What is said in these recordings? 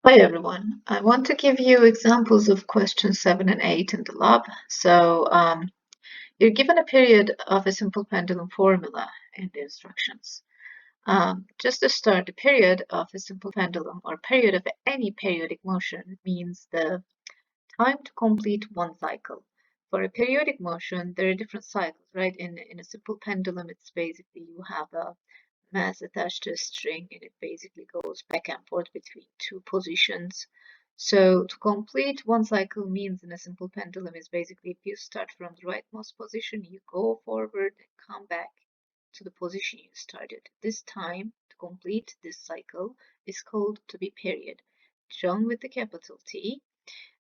Hi everyone. I want to give you examples of questions 7 and 8 in the lab. You're given a period of a simple pendulum formula in the instructions. Just to start, the period of a simple pendulum or period of any periodic motion means the time to complete one cycle. For a periodic motion, there are different cycles, right? In a simple pendulum, it's basically you have a mass attached to a string and it basically goes back and forth between two positions. So to complete one cycle means in a simple pendulum is basically if you start from the rightmost position, you go forward and come back to the position you started. This time to complete this cycle is called to be period, shown with the capital T.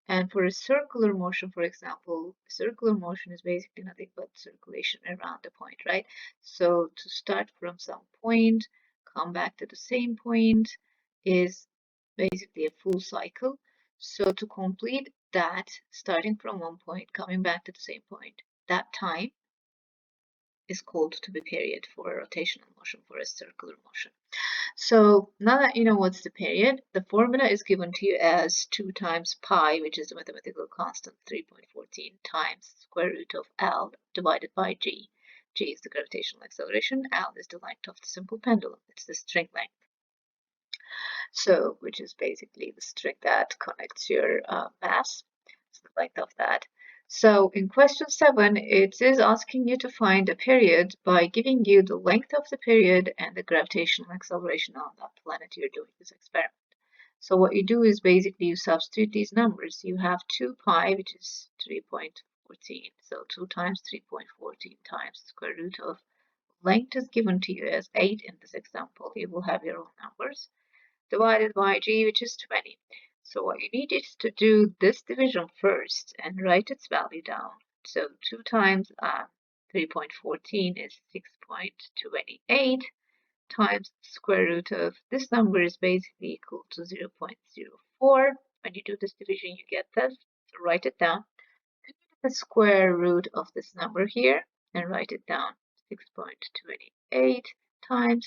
And for a circular motion, for example, circular motion is basically nothing but circulation around the point, right? So to start from some point, come back to the same point is basically a full cycle. So to complete that, starting from one point, coming back to the same point, that time is called to be period for a rotational motion, for a circular motion. So now that you know what's the period, the formula is given to you as 2 times pi, which is the mathematical constant, 3.14 times square root of L divided by G. G is the gravitational acceleration, L is the length of the simple pendulum. It's the string length. So, which is basically the string that connects your mass. It's the length of that. So in question 7, it is asking you to find a period by giving you the length of the period and the gravitational acceleration on that planet you're doing this experiment. So what you do is basically you substitute these numbers. You have 2 pi, which is 3.14. So 2 times 3.14 times the square root of length is given to you as 8 in this example. You will have your own numbers divided by G, which is 20. So what you need is to do this division first and write its value down. So 2 times 3.14 is 6.28 times the square root of this number is basically equal to 0.04. When you do this division, you get this. So write it down. The square root of this number here and write it down. 6.28 times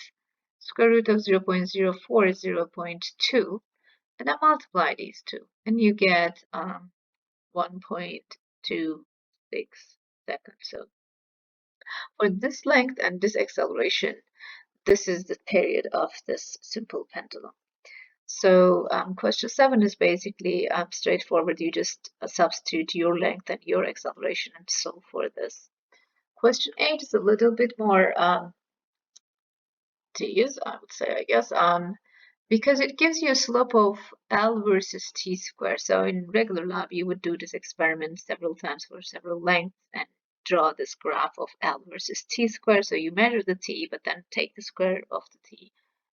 square root of 0.04 is 0.2, and then multiply these two, and you get 1.26 seconds. So for this length and this acceleration, this is the period of this simple pendulum. So question 7 is basically straightforward. You just substitute your length and your acceleration and solve for this. Question 8 is a little bit more tedious, I would say, I guess, because it gives you a slope of L versus T square. So in regular lab, you would do this experiment several times for several lengths and draw this graph of L versus T square. So you measure the T, but then take the square of the T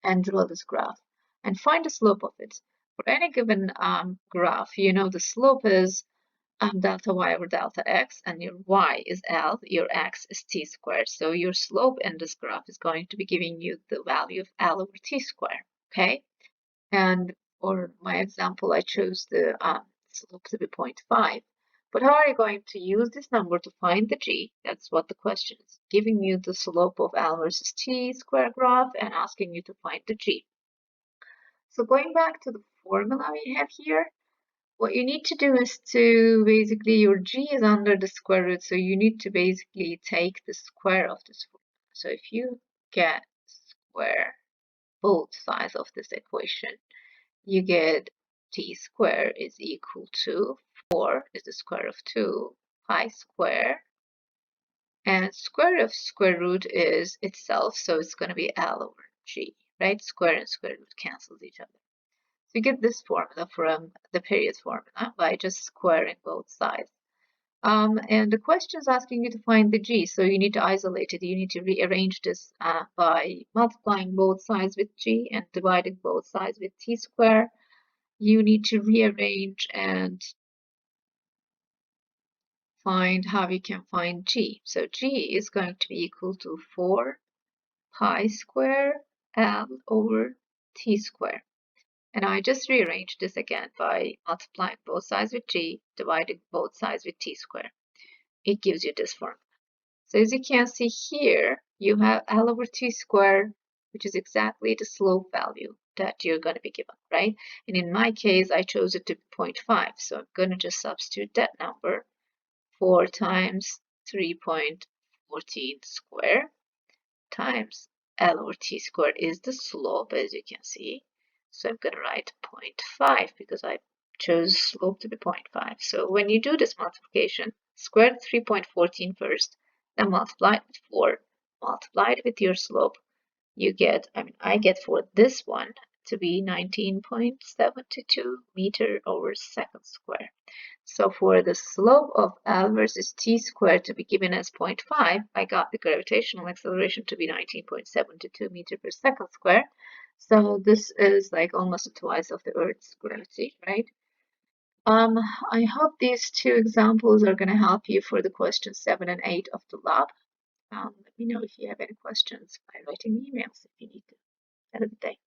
and draw this graph and find the slope of it. For any given graph, you know the slope is delta y over delta x, and your y is L, your x is t squared. So your slope in this graph is going to be giving you the value of L over t squared, okay? And for my example, I chose the slope to be 0.5. But how are you going to use this number to find the g? That's what the question is. Giving you the slope of L versus t square graph and asking you to find the g. So going back to the formula we have here, what you need to do is to basically, your g is under the square root, so you need to basically take the square of this formula. So if you get square both sides of this equation, you get t square is equal to 4 is the square of 2 pi square, and square of square root is itself, so it's going to be L over g, right? Square and square root cancels each other. So you get this formula from the period formula by just squaring both sides. And the question is asking you to find the g, so you need to isolate it. You need to rearrange this by multiplying both sides with g and dividing both sides with t square. You need to rearrange and find how you can find g. So g is going to be equal to 4 pi square L over t square. And I just rearranged this again by multiplying both sides with g, dividing both sides with t squared. It gives you this formula. So as you can see here, you have L over t squared, which is exactly the slope value. that you're going to be given, right? And in my case, I chose it to be 0.5. So I'm going to just substitute that number, 4 times 3.14 square times L over T squared is the slope, as you can see. So I'm going to write 0.5 because I chose slope to be 0.5. So when you do this multiplication, square 3.14 first, then multiply it with 4, multiply it with your slope. You get, I get for this one to be 19.72 meter over second square. So for the slope of L versus T squared to be given as 0.5, I got the gravitational acceleration to be 19.72 meter per second square. So this is like almost twice of the Earth's gravity, right? I hope these two examples are going to help you for the question 7 and 8 of the lab. Let me know if you have any questions by writing emails if you need to. Have a good day.